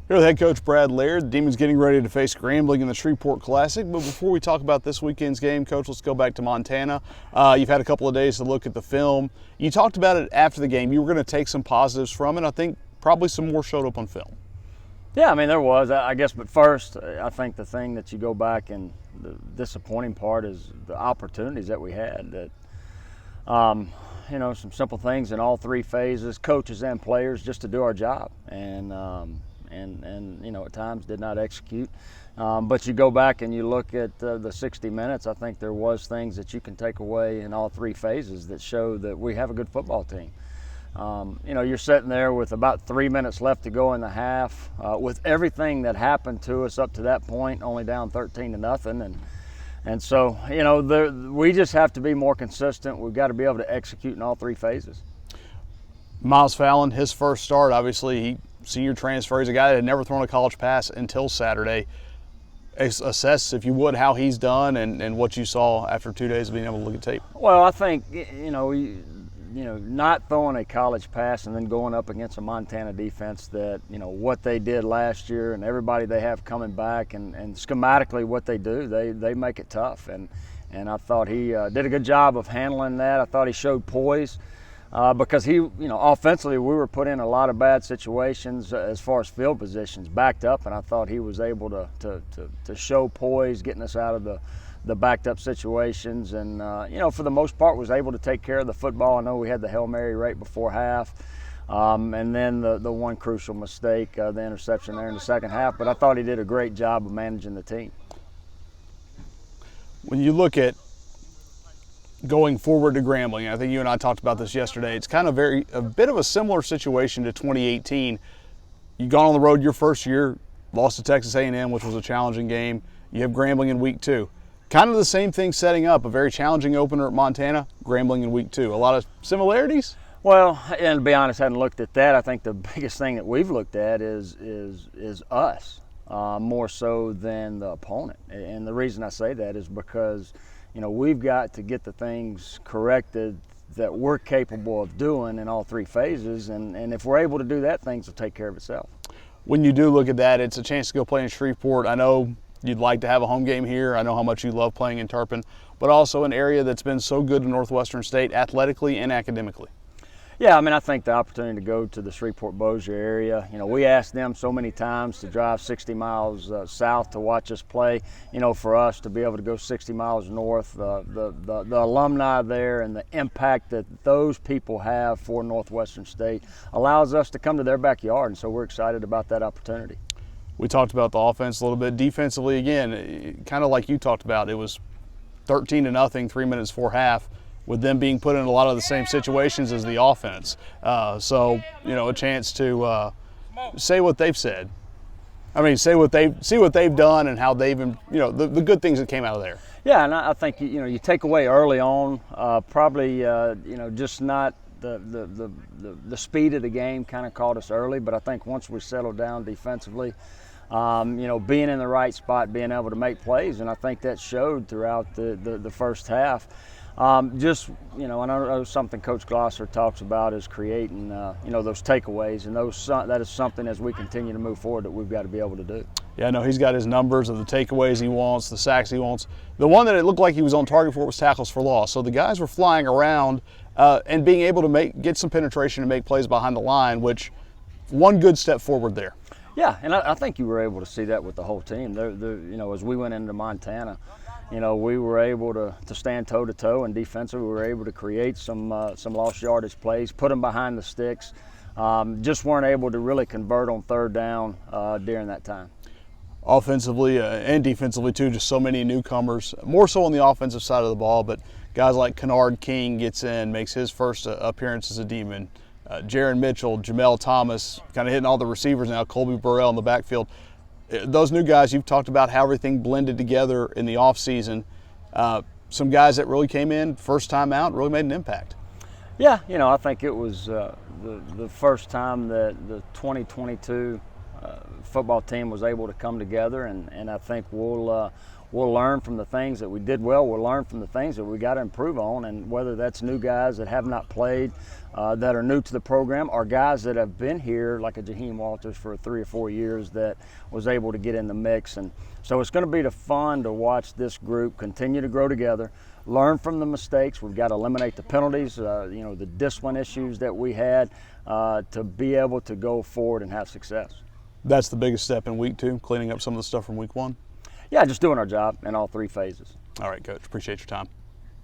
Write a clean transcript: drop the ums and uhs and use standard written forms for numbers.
Here with head coach Brad Laird. The Demons getting ready to face Grambling in the Shreveport Classic. But before we talk about this weekend's game, Coach, let's go back to Montana. You've had a couple of days to look at the film. You talked about it after the game. You were going to take some positives from it. I think probably some more showed up on film. Yeah, I mean, there was, I guess. But first, I think the thing that you go back and the disappointing part is the opportunities that we had. That, some simple things in all three phases, coaches and players, just to do our job. And at times did not execute. But you go back and you look at the 60 minutes, I think there was things that you can take away in all three phases that show that we have a good football team. You're sitting there with about 3 minutes left to go in the half, with everything that happened to us up to that point, only down 13-0. And so, we just have to be more consistent. We've got to be able to execute in all three phases. Miles Fallon, his first start, obviously senior transfer. He's a guy that had never thrown a college pass until Saturday. Assess, if you would, how he's done and what you saw after 2 days of being able to look at tape. Well, I think, not throwing a college pass and then going up against a Montana defense that, what they did last year and everybody they have coming back and schematically what they do, they make it tough. And I thought he did a good job of handling that. I thought he showed poise. Because he, offensively, we were put in a lot of bad situations as far as field positions, backed up, and I thought he was able to show poise, getting us out of the backed up situations, and for the most part, was able to take care of the football. I know we had the Hail Mary right before half, and then the one crucial mistake, the interception there in the second half. But I thought he did a great job of managing the team. When you look at going forward to Grambling, I think you and I talked about this yesterday, it's kind of a bit of a similar situation to 2018. You've gone on the road your first year, lost to Texas A&M, which was a challenging game. You have Grambling in week 2. Kind of the same thing setting up, a very challenging opener at Montana, Grambling in week 2. A lot of similarities? Well, and to be honest, I hadn't looked at that. I think the biggest thing that we've looked at is us, more so than the opponent. And the reason I say that is because we've got to get the things corrected that we're capable of doing in all three phases, and if we're able to do that, things will take care of itself. When you do look at that, it's a chance to go play in Shreveport. I know you'd like to have a home game here. I know how much you love playing in Turpin, but also an area that's been so good in Northwestern State athletically and academically. Yeah, I think the opportunity to go to the Shreveport-Bossier area, we asked them so many times to drive 60 miles south to watch us play. For us to be able to go 60 miles north, the alumni there and the impact that those people have for Northwestern State allows us to come to their backyard, and so we're excited about that opportunity. We talked about the offense a little bit. Defensively, again, kind of like you talked about, it was 13-0, 3 minutes before half, with them being put in a lot of the same situations as the offense. A chance to say what they've said. See what they've done and how they've, the good things that came out of there. Yeah, and I think, you take away early on, probably, just not the speed of the game kind of caught us early, but I think once we settled down defensively, being in the right spot, being able to make plays, and I think that showed throughout the first half. I know something Coach Glosser talks about is creating, those takeaways, and that is something as we continue to move forward that we've got to be able to do. Yeah, I know he's got his numbers of the takeaways he wants, the sacks he wants. The one that it looked like he was on target for was tackles for loss. So the guys were flying around and being able to get some penetration and make plays behind the line, which one good step forward there. Yeah, and I think you were able to see that with the whole team. As we went into Montana, we were able to stand toe-to-toe, and defensively we were able to create some lost yardage plays, put them behind the sticks. Just weren't able to really convert on third down during that time. Offensively and defensively too, just so many newcomers, more so on the offensive side of the ball, but guys like Kennard King gets in, makes his first appearance as a Demon. Jaron Mitchell, Jamel Thomas, kind of hitting all the receivers now, Colby Burrell in the backfield. Those new guys, you've talked about how everything blended together in the offseason. Some guys that really came in first time out, really made an impact. Yeah, I think it was the first time that the 2022 football team was able to come together, and I think we'll we'll learn from the things that we did well. We'll learn from the things that we got to improve on, and whether that's new guys that have not played, that are new to the program, or guys that have been here, like a Jaheim Walters for 3 or 4 years that was able to get in the mix. And so it's going to be fun to watch this group continue to grow together, learn from the mistakes. We've got to eliminate the penalties, the discipline issues that we had, to be able to go forward and have success. That's the biggest step in week 2, cleaning up some of the stuff from week 1? Yeah, just doing our job in all 3 phases. All right, Coach. Appreciate your time.